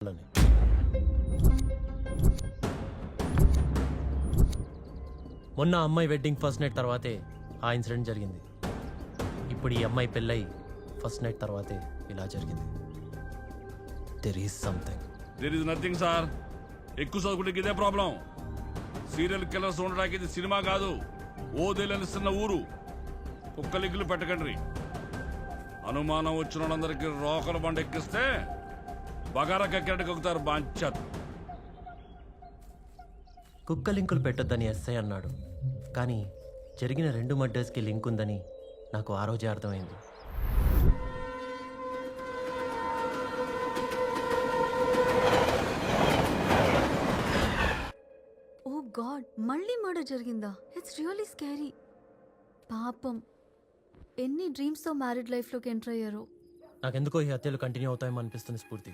అని. మొన్న అమ్మాయి వెడ్డింగ్ ఫస్ట్ నైట్ తర్వాతే ఆ ఇన్సిడెంట్ జరిగింది. ఇప్పుడు ఈ అమ్మాయి పెళ్ళై ఫస్ట్ నైట్ తర్వాతే ఇలా జరిగింది. There is something. There is nothing sir. ఎక్కువ చదువుకుంటే ఇదే ప్రాబ్లం. సీరియల్ కిల్లర్స్ ఉండడానికి ఇది సినిమా కాదు, ఓదేలనిస్తున్న ఊరు. కుక్కలిగ్గులు పెట్టకండి. అనుమానం వచ్చిన వాళ్ళందరికీ రోకల బండ ఎక్కిస్తే బగారా కక్కెరటి కొక్కుతారు బాంచత్. కుక్క లింకులు పెట్టొద్దని ఎస్ఐ అన్నాడు, కానీ జరిగిన 2 మర్డర్స్కి లింక్ ఉందని నాకు ఆ రోజే అర్థమైంది. ఓ గాడ్, మళ్ళీ మర్డర్ జరిగిందా? It's really scary. పాపం ఎన్ని డ్రీమ్స్తో మ్యారీడ్ లైఫ్లోకి ఎంటర్ అయ్యారో. నాకెందుకో ఈ హత్యలు కంటిన్యూ అవుతాయేమో అనిపిస్తుంది స్ఫూర్తి.